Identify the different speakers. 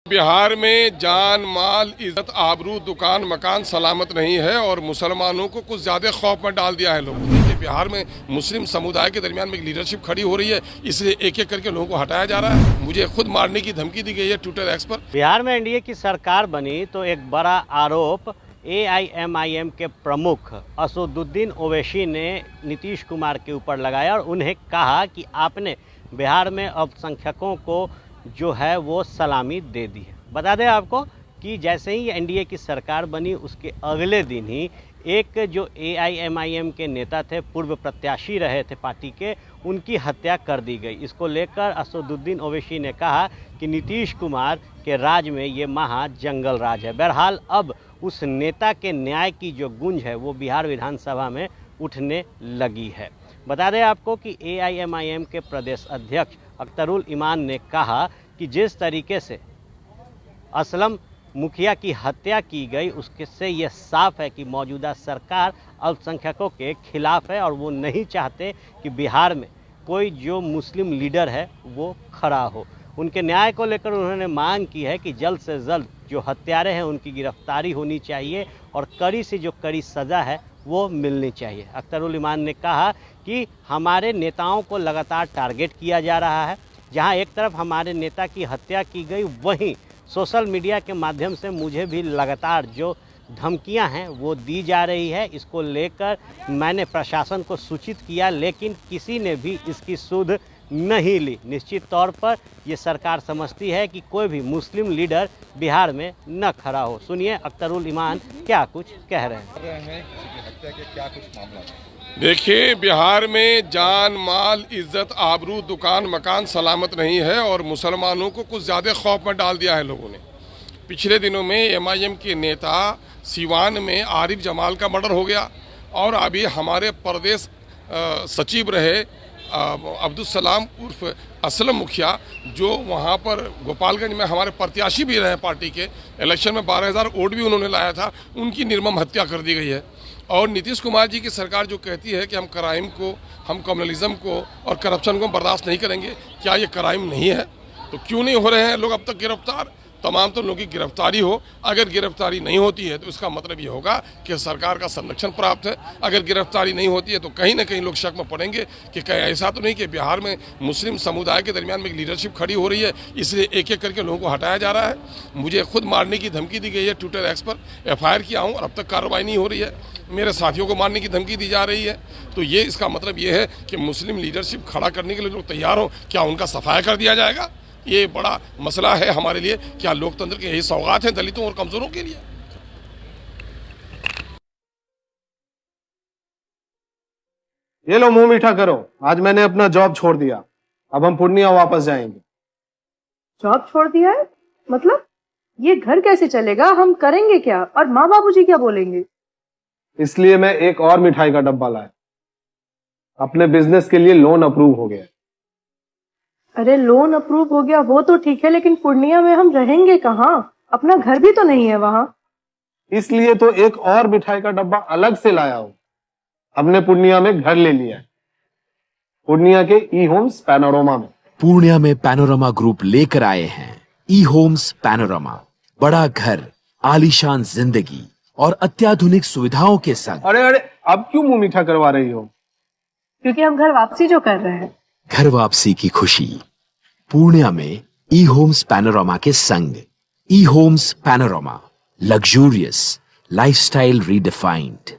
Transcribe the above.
Speaker 1: बिहार में जान माल इज्जत आबरू दुकान मकान सलामत नहीं है और मुसलमानों को कुछ ज्यादा खौफ में डाल दिया है लोगों ने कि बिहार में मुस्लिम समुदाय के दरमियान में एक लीडरशिप खड़ी हो रही है, इसलिए एक एक करके लोगों को हटाया जा रहा है। मुझे खुद मारने की धमकी दी गई है ट्विटर एक्स पर।
Speaker 2: बिहार में एनडीए की सरकार बनी तो एक बड़ा आरोप एआईएमआईएम के प्रमुख असदुद्दीन ओवैसी ने नीतीश कुमार के ऊपर लगाया और उन्हें कहा कि आपने बिहार में अल्पसंख्यकों को जो है वो सलामी दे दी है। बता दें आपको कि जैसे ही एनडीए की सरकार बनी उसके अगले दिन ही एक जो एआईएमआईएम के नेता थे, पूर्व प्रत्याशी रहे थे पार्टी के, उनकी हत्या कर दी गई। इसको लेकर असदुद्दीन ओवैसी ने कहा कि नीतीश कुमार के राज में ये महा जंगल राज है। बहरहाल अब उस नेता के न्याय की जो गूंज है वो बिहार विधानसभा में उठने लगी है। बता दें आपको कि एआईएमआईएम के प्रदेश अध्यक्ष अख्तरुल इमान ने कहा कि जिस तरीके से असलम मुखिया की हत्या की गई उसके से ये साफ है कि मौजूदा सरकार अल्पसंख्यकों के खिलाफ है और वो नहीं चाहते कि बिहार में कोई जो मुस्लिम लीडर है वो खड़ा हो। उनके न्याय को लेकर उन्होंने मांग की है कि जल्द से जल्द जो हत्यारे हैं उनकी गिरफ्तारी होनी चाहिए और कड़ी से जो कड़ी सज़ा है वो मिलनी चाहिए। अख्तरुल इमान ने कहा कि हमारे नेताओं को लगातार टारगेट किया जा रहा है। जहां एक तरफ हमारे नेता की हत्या की गई, वहीं सोशल मीडिया के माध्यम से मुझे भी लगातार जो धमकियां हैं वो दी जा रही है। इसको लेकर मैंने प्रशासन को सूचित किया, लेकिन किसी ने भी इसकी सुध नहीं ली। निश्चित तौर पर ये सरकार समझती है कि कोई भी मुस्लिम लीडर बिहार में न खड़ा हो। सुनिए अख्तरुल इमान क्या कुछ कह रहे हैं।
Speaker 1: देखिए, बिहार में जान माल इज्जत आबरू दुकान मकान सलामत नहीं है और मुसलमानों को कुछ ज़्यादा खौफ में डाल दिया है लोगों ने। पिछले दिनों में एमआईएम के नेता सिवान में आरिफ जमाल का मर्डर हो गया और अभी हमारे प्रदेश सचिव रहे अब्दुल सलाम उर्फ असलम मुखिया, जो वहाँ पर गोपालगंज में हमारे प्रत्याशी भी रहे पार्टी के, इलेक्शन में 12,000 वोट भी उन्होंने लाया था, उनकी निर्मम हत्या कर दी गई है। और नीतीश कुमार जी की सरकार जो कहती है कि हम क्राइम को, हम कम्युनलिज्म को और करप्शन को बर्दाश्त नहीं करेंगे, क्या ये क्राइम नहीं है? तो क्यों नहीं हो रहे हैं लोग अब तक गिरफ्तार? तमाम तो लोगों की गिरफ्तारी हो। अगर गिरफ्तारी नहीं होती है तो इसका मतलब ये होगा कि सरकार का संरक्षण प्राप्त है। अगर गिरफ्तारी नहीं होती है तो कहीं ना कहीं लोग शक में पड़ेंगे कि कहीं ऐसा तो नहीं कि बिहार में मुस्लिम समुदाय के दरमियान में एक लीडरशिप खड़ी हो रही है, इसलिए एक एक करके लोगों को हटाया जा रहा है। मुझे खुद मारने की धमकी दी गई है ट्विटर एक्स पर, एफआईआर किया हूँ और अब तक कार्रवाई नहीं हो रही है। मेरे साथियों को मारने की धमकी दी जा रही है। तो ये इसका मतलब ये है कि मुस्लिम लीडरशिप खड़ा करने के लिए लोग तैयार हो, क्या उनका सफाया कर दिया जाएगा? ये बड़ा मसला है हमारे लिए। क्या लोकतंत्र की यही सौगात है दलितों और कमजोरों के लिए?
Speaker 3: ये लो, मुंह मीठा करो। आज मैंने अपना जॉब छोड़ दिया, अब हम पूर्णिया वापस जाएंगे।
Speaker 4: जॉब छोड़ दिया है? मतलब ये घर कैसे चलेगा? हम करेंगे क्या? और माँ बाबूजी क्या बोलेंगे?
Speaker 3: इसलिए मैं एक और मिठाई का डब्बा लाया। अपने बिजनेस के लिए लोन अप्रूव हो गया।
Speaker 4: अरे लोन अप्रूव हो गया वो तो ठीक है, लेकिन पूर्णिया में हम रहेंगे कहाँ? अपना घर भी तो नहीं है वहाँ।
Speaker 3: इसलिए तो एक और मिठाई का डब्बा अलग से लाया हूं। हमने पूर्णिया में घर ले लिया है, पूर्णिया के ई होम्स पैनोरमा में।
Speaker 5: पूर्णिया में पैनोरमा ग्रुप लेकर आए हैं ई होम्स पैनोरमा। बड़ा घर, आलीशान जिंदगी और अत्याधुनिक सुविधाओं के संग।
Speaker 3: अरे अब क्यों मुंह मीठा करवा रही हो?
Speaker 4: क्योंकि हम घर वापसी जो कर रहे हैं।
Speaker 5: घर वापसी की खुशी पूर्णिया में ई होम्स पैनोरमा के संग। ई homes panorama, luxurious lifestyle redefined.